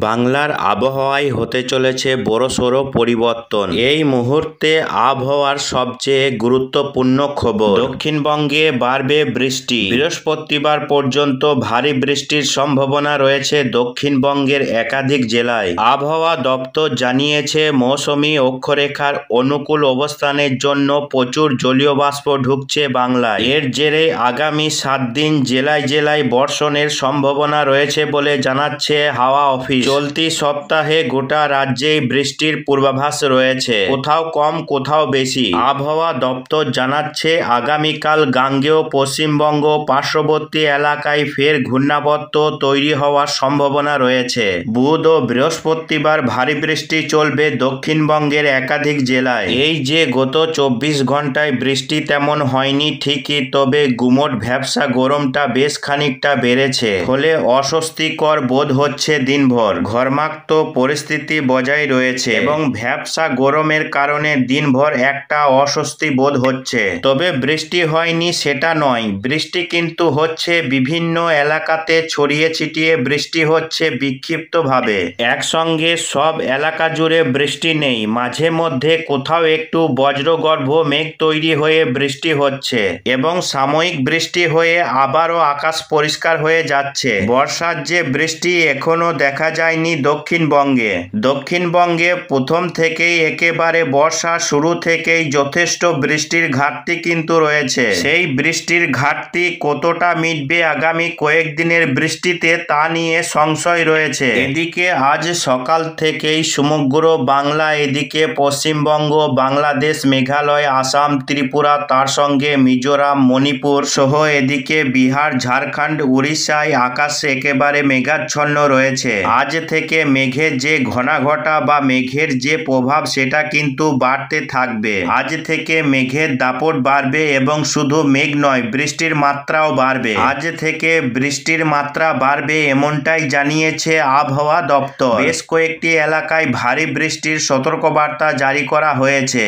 বাংলার আবহাওয়ায় হতে চলেছে বড়সড় পরিবর্তন। এই মুহূর্তে আবহাওয়ার সবচেয়ে গুরুত্বপূর্ণ খবর, দক্ষিণবঙ্গে বাড়বে বৃষ্টি। বৃহস্পতিবার পর্যন্ত ভারী বৃষ্টির সম্ভাবনা রয়েছে দক্ষিণবঙ্গের একাধিক জেলায়। আবহাওয়া দপ্তর জানিয়েছে মৌসুমী অক্ষরেখার অনুকূল অবস্থানের জন্য প্রচুর জলীয় বাষ্প ঢুকছে বাংলায়। এর জেরে আগামী 7 দিন জেলায় জেলায় বর্ষণের সম্ভাবনা রয়েছে বলে জানাচ্ছে হাওয়া অফিস। চলতি সপ্তাহে গোটা রাজ্যেই বৃষ্টির পূর্বাভাস রয়েছে, কোথাও কম কোথাও বেশি। আবহাওয়া দপ্তর জানাচ্ছে আগামীকাল গাঙ্গেয় পশ্চিমবঙ্গ পার্শ্ববর্তী এলাকায় ফের ঘূর্ণাবর্ত তৈরি হওয়ার সম্ভাবনা রয়েছে। বুধ ও বৃহস্পতিবার ভারী বৃষ্টি চলবে দক্ষিণবঙ্গের একাধিক জেলায়। এই যে গত 24 ঘন্টায় বৃষ্টি তেমন হয়নি ঠিকই, তবে গুমোট ভ্যাপসা গরমটা বেশ খানিকটা বেড়েছে, ফলে অস্বস্তিকর বোধ হচ্ছে দিনভর। ঘর্মাক্ত পরিস্থিতি বজায় রয়েছে এবং ভ্যাপসা গরমের কারণে দিনভর একটা অস্বস্তি বোধ হচ্ছে। তবে বৃষ্টি হয়নি সেটা নয়, বৃষ্টি কিন্তু হচ্ছে বিভিন্ন এলাকাতে, ছড়িয়ে ছিটিয়ে বৃষ্টি হচ্ছে বিক্ষিপ্তভাবে। একসঙ্গে সব এলাকা জুড়ে বৃষ্টি নেই, মাঝে মধ্যে কোথাও একটু বজ্রগর্ভ মেঘ তৈরি হয়ে বৃষ্টি হচ্ছে এবং সাময়িক বৃষ্টি হয়ে আবারও আকাশ পরিষ্কার হয়ে যাচ্ছে। বর্ষার যে বৃষ্টি এখনো দেখা যায়নি দক্ষিণবঙ্গে। দক্ষিণবঙ্গে প্রথম থেকেই একেবারে বর্ষা শুরু থেকেই যথেষ্ট বৃষ্টির ঘাটতি কিন্তু রয়েছে। সেই বৃষ্টির ঘাটতি কতটা মিটবে আগামী কয়েকদিনের বৃষ্টিতে তা নিয়ে সংশয় রয়েছে। এদিকে আজ সকাল থেকেই সমগ্র বাংলা, এদিকে পশ্চিমবঙ্গ, বাংলাদেশ, মেঘালয়, আসাম, ত্রিপুরা, তার সঙ্গে মিজোরাম, মণিপুর সহ এদিকে বিহার, ঝাড়খণ্ড, উড়িষ্যায় আকাশ একেবারে মেঘাচ্ছন্ন রয়েছে। আজ থেকে মেঘের যে ঘনাঘটা বা মেঘের যে প্রভাব সেটা কিন্তু বাড়তে থাকবে। আজ থেকে মেঘের দাপট বাড়বে এবং শুধু মেঘ নয়, বৃষ্টির মাত্রাও বাড়বে। আজ থেকে বৃষ্টির মাত্রা বাড়বে এমনটাই জানিয়েছে আবহাওয়া দপ্তর। বেশ কয়েকটি এলাকায় ভারী বৃষ্টির সতর্কবার্তা জারি করা হয়েছে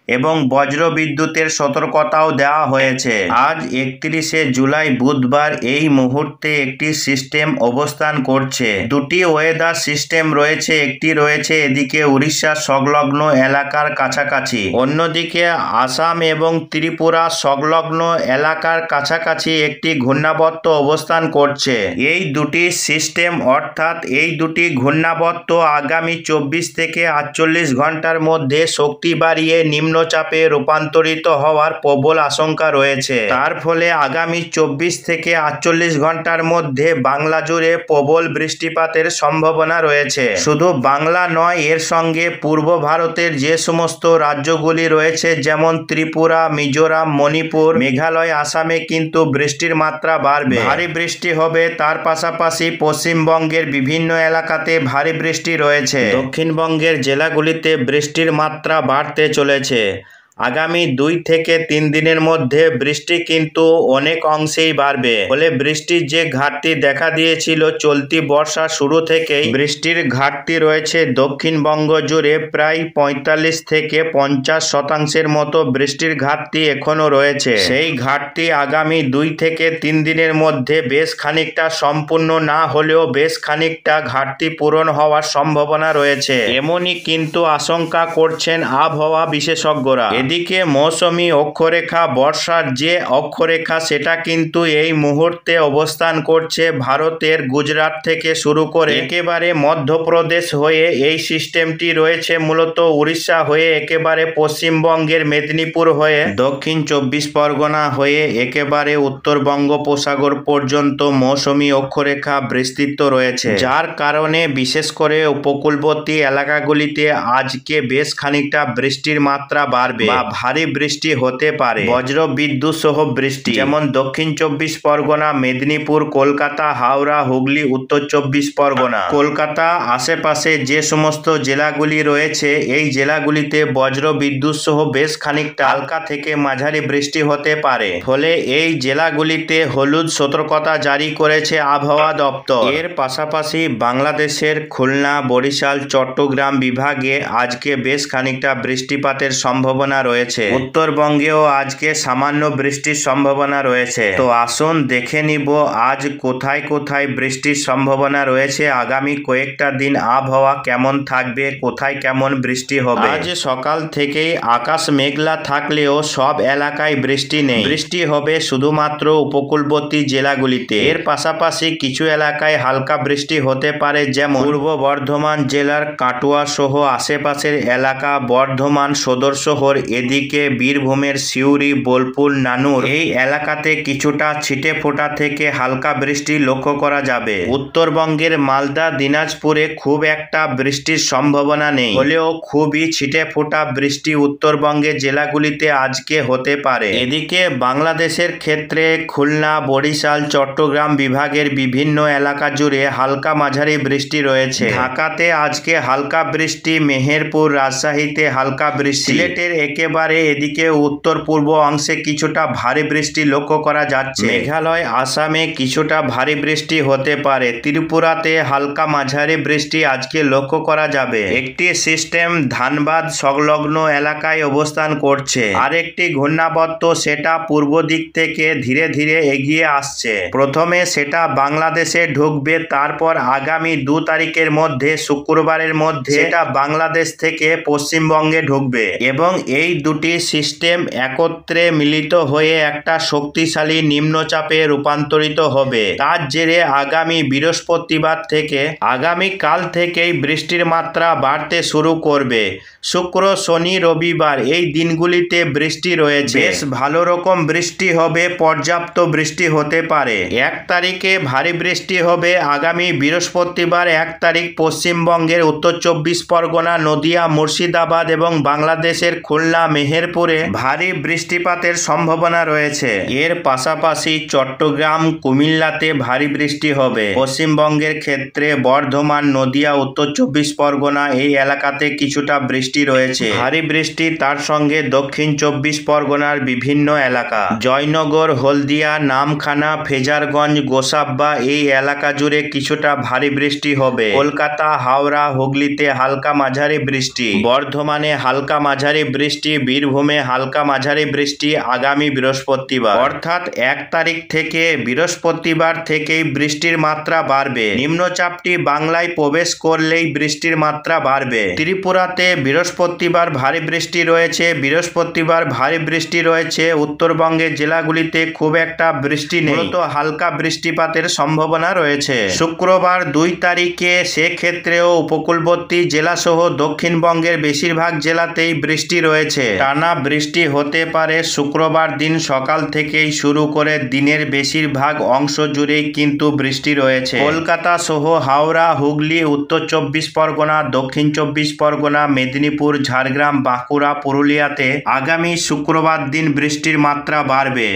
এবং বজ্রবিদ্যুতের সতর্কতাও দেওয়া হয়েছে। আজ 31শে জুলাই বুধবার এই মুহূর্তে একটি সিস্টেম অবস্থান করছে। দুটি ওয়েদার সিস্টেম রয়েছে, একটি রয়েছে এদিকে উড়িষ্যা সংলগ্ন এলাকার কাছাকাছি, অন্যদিকে আসাম এবং ত্রিপুরা সংলগ্ন এলাকার কাছাকাছি একটি ঘূর্ণাবর্ত অবস্থান করছে। এই দুটি সিস্টেম অর্থাৎ এই দুটি ঘূর্ণাবর্ত আগামী 24 থেকে 48 ঘন্টার মধ্যে শক্তি বাড়িয়ে নিম্নচাপে রূপান্তরিত হওয়ার প্রবল আশঙ্কা রয়েছে। তার ফলে আগামী 24 থেকে 48 ঘন্টার মধ্যে বাংলা জুড়ে প্রবল বৃষ্টিপাতের সম্ভাবনা রয়েছে। শুধু বাংলা নয়, এর সঙ্গে পূর্ব ভারতের যে সমস্ত রাজ্যগুলি রয়েছে যেমন ত্রিপুরা, মিজোরাম, মণিপুর, মেঘালয়, আসামে কিন্তু বৃষ্টির মাত্রা বাড়বে, ভারী বৃষ্টি হবে। তার পাশাপাশি পশ্চিমবঙ্গের বিভিন্ন এলাকাতে ভারী বৃষ্টি রয়েছে। দক্ষিণবঙ্গের জেলাগুলিতে বৃষ্টির মাত্রা বাড়তে চলেছে। আগামী 2 থেকে 3 দিনের মধ্যে বৃষ্টি কিন্তু অনেক অংশেই বাড়বে, ফলে বৃষ্টির যে ঘাটতি দেখা দিয়েছিল চলতি বর্ষা শুরু থেকেই, বৃষ্টির ঘাটতি রয়েছে দক্ষিণবঙ্গ জুড়ে প্রায় 45 থেকে 50% মতো বৃষ্টির ঘাটতি এখনো রয়েছে। সেই ঘাটতি আগামী 2 থেকে 3 দিনের মধ্যে বেশ খানিকটা সম্পূর্ণ না হলেও বেশ খানিকটা ঘাটতি পূরণ হওয়ার সম্ভাবনা রয়েছে, এমনই কিন্তু আশঙ্কা করছেন আবহাওয়া বিশেষজ্ঞরা। এদিকে মৌসুমী অক্ষরেখা, বর্ষার যে অক্ষরেখা সেটা কিন্তু এই মুহূর্তে অবস্থান করছে ভারতের গুজরাট থেকে শুরু করে একেবারে মধ্যপ্রদেশ হয়ে, এই সিস্টেমটি রয়েছে মূলত উড়িষ্যা হয়ে, একেবারে পশ্চিমবঙ্গের মেদিনীপুর হয়ে, দক্ষিণ 24 পরগনা হয়ে একেবারে উত্তর বঙ্গোপসাগর পর্যন্ত মৌসুমী অক্ষরেখা বিস্তৃত রয়েছে, যার কারণে বিশেষ করে উপকূলবর্তী এলাকাগুলিতে আজকে বেশ খানিকটা বৃষ্টির মাত্রা বাড়বে বা ভারী বৃষ্টি হতে পারে। বজ্র বিদ্যুৎ সহ বৃষ্টি, যেমন দক্ষিণ 24 পরগনা, মেদিনীপুর, কলকাতা, হাওড়া, হুগলি, উত্তর 24 পরগনা, কলকাতা আশেপাশে যে সমস্ত জেলাগুলি রয়েছে এই জেলাগুলিতে বজ্র বিদ্যুৎ সহ বেশ খানিকটা হালকা থেকে মাঝারি বৃষ্টি হতে পারে, ফলে এই জেলাগুলিতে হলুদ সতর্কতা জারি করেছে আবহাওয়া দপ্তর। এর পাশাপাশি বাংলাদেশের খুলনা, বরিশাল, চট্টগ্রাম বিভাগে আজকে বেশ খানিকটা বৃষ্টিপাতের সম্ভাবনা রয়েছে। উত্তরবঙ্গেও আজকে সামান্য বৃষ্টির সম্ভাবনা রয়েছে। তো আসুন দেখে নিব আজ কোথায় কোথায় বৃষ্টির সম্ভাবনা রয়েছে, আগামী কয়েকটা দিন আবহাওয়া কেমন থাকবে, কোথায় কেমন বৃষ্টি হবে। আজ সকাল থেকেই আকাশ মেঘলা থাকলেও সব এলাকায় বৃষ্টি নেই। বৃষ্টি হবে শুধুমাত্র উপকূলবর্তী জেলাগুলিতে। এর পাশাপাশি কিছু এলাকায় হালকা বৃষ্টি হতে পারে, যেমন পূর্ব বর্ধমান জেলার কাটোয়া সহ আশেপাশের এলাকা, বর্ধমান সদর শহর, এদিকে বীরভূমের সিউড়ি, বোলপুর, নানুর এই এলাকাতে কিছুটা ছিটে ফোঁটা থেকে হালকা বৃষ্টি লক্ষ্য করা যাবে। উত্তরবঙ্গের মালদা, দিনাজপুরে খুব একটা বৃষ্টির সম্ভাবনা নেই, হলেও খুবই ছিটে ফোঁটা বৃষ্টি উত্তরবঙ্গের জেলাগুলিতে আজকে হতে পারে। এদিকে বাংলাদেশের ক্ষেত্রে খুলনা, বরিশাল, চট্টগ্রাম বিভাগের বিভিন্ন এলাকা জুড়ে হালকা মাঝারি বৃষ্টি রয়েছে। ঢাকাতে আজকে হালকা বৃষ্টি, মেহেরপুর, রাজশাহীতে হালকা বৃষ্টি, সিলেটের একেবারে এদিকে উত্তর পূর্ব অংশে কিছুটা ভারী বৃষ্টি লক্ষ্য করা যাচ্ছে। মেঘালয়, আসামে কিছুটা ভারী বৃষ্টি হতে পারে। ত্রিপুরাতে হালকা মাঝারি বৃষ্টি আজকে লক্ষ্য করা যাবে। একটি সিস্টেম ধানবাদ সংলগ্ন এলাকায় অবস্থান করছে, আরেকটি ঘূর্ণাবর্ত সেটা পূর্ব দিক থেকে ধীরে ধীরে এগিয়ে আসছে। প্রথমে সেটা বাংলাদেশে ঢুকবে, তারপর আগামী 2 তারিখের মধ্যে, শুক্রবারের মধ্যে সেটা বাংলাদেশ থেকে পশ্চিমবঙ্গে ঢুকবে এবং এই দুটি সিস্টেম একত্রে মিলিত হয়ে একটা শক্তিশালী নিম্নচাপে রূপান্তরিত হবে। তার জেরে আগামী বৃহস্পতিবার থেকে আগামীকাল থেকেই বৃষ্টির মাত্রা বাড়তে শুরু করবে। শুক্র, শনি, রবিবার এই দিনগুলিতে বৃষ্টি রয়েছে। বেশ ভালো রকম বৃষ্টি হবে, পর্যাপ্ত বৃষ্টি হতে পারে। 1 তারিখে ভারী বৃষ্টি হবে। আগামী বৃহস্পতিবার 1 তারিখ পশ্চিমবঙ্গের উত্তর 24 পরগনা, নদিয়া, মুর্শিদাবাদ এবং বাংলাদেশের খুলনা, মেহেরপুরে ভারী বৃষ্টিপাতের সম্ভাবনা রয়েছে। এর পাশাপাশি চট্টগ্রাম, কুমিল্লাতে ভারী বৃষ্টি হবে। পশ্চিমবঙ্গের ক্ষেত্রে বর্ধমান, নদিয়া, উত্তর 24 পরগনা এই এলাকাতে কিছুটা বৃষ্টি রয়েছে। ভারী বৃষ্টি, তার সঙ্গে দক্ষিণ 24 পরগনার বিভিন্ন এলাকা, জয়নগর, হলদিয়া, নামখানা, ফেজারগঞ্জ, গোসাব্বা এই এলাকা জুড়ে কিছুটা ভারী বৃষ্টি হবে। কলকাতা, হাওড়া, হুগলিতে হালকা মাঝারি বৃষ্টি, বর্ধমানে হালকা মাঝারি বৃষ্টি, বীরভূমে হালকা মাঝারি বৃষ্টি আগামী বৃহস্পতিবার, অর্থাৎ 1 তারিখ থেকে বৃহস্পতিবার থেকেই বৃষ্টির মাত্রা বাড়বে। নিম্নচাপটি বাংলায় প্রবেশ করলেই বৃষ্টির মাত্রা বাড়বে। ত্রিপুরাতে বৃহস্পতিবার ভারী বৃষ্টি রয়েছে। বৃহস্পতিবার ভারী বৃষ্টি রয়েছে। উত্তরবঙ্গের জেলাগুলিতে খুব একটা বৃষ্টি নেই, মূলত হালকা বৃষ্টিপাতের সম্ভাবনা রয়েছে। শুক্রবার 2 তারিখে সেক্ষেত্রেও উপকূলবর্তী জেলাসহ দক্ষিণবঙ্গের বেশিরভাগ জেলাতেই বৃষ্টি রয়েছে। টানা বৃষ্টি হতে পারে। শুক্রবার দিন সকাল থেকেই শুরু করে দিনের বেশিরভাগ অংশ জুড়েই কিন্তু বৃষ্টি রয়েছে। কলকাতা সহ হাওড়া, হুগলি, উত্তর 24 পরগনা, দক্ষিণ 24 পরগনা, মেদিনীপুর, ঝাড়গ্রাম, বাঁকুড়া, পুরুলিয়াতে আগামী শুক্রবার দিন বৃষ্টির মাত্রা বাড়বে।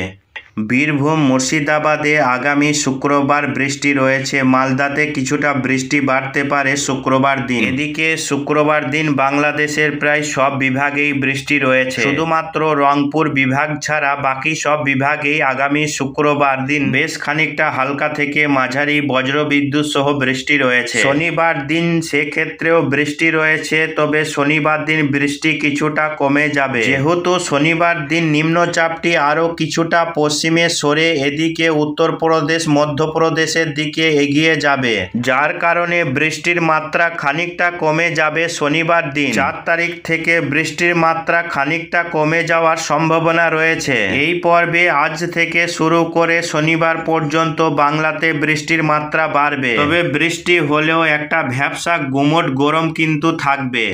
বীরভূম, মুর্শিদাবাদে আগামী শুক্রবার বৃষ্টি রয়েছে। মালদাতে কিছুটা বৃষ্টি বাড়তে পারে শুক্রবার দিন। এদিকে শুক্রবার দিন বাংলাদেশের প্রায় সব বিভাগেই বৃষ্টি রয়েছে। শুধুমাত্র রংপুর বিভাগ ছাড়া বাকি সব বিভাগেই আগামী শুক্রবার দিন বেশ খানিকটা হালকা থেকে মাঝারি বজ্রবিদ্যুৎ সহ বৃষ্টি রয়েছে। শনিবার দিন সেক্ষেত্রেও বৃষ্টি রয়েছে, তবে শনিবার দিন বৃষ্টি কিছুটা কমে যাবে, যেহেতু শনিবার দিন নিম্নচাপটি আরও কিছুটা পশ্চিমে সরে এদিকে উত্তরপ্রদেশ, মধ্যপ্রদেশের দিকে এগিয়ে যাবে, যার কারণে বৃষ্টির মাত্রা খানিকটা কমে যাবে শনিবার দিন। 4 তারিখ থেকে বৃষ্টির মাত্রা খানিকটা কমে যাওয়ার সম্ভাবনা রয়েছে। এই পর্বে আজ থেকে শুরু করে শনিবার পর্যন্ত বাংলাতে বৃষ্টির মাত্রা বাড়বে, তবে বৃষ্টি হলেও একটা ভ্যাপসা গুমোট গরম কিন্তু থাকবে।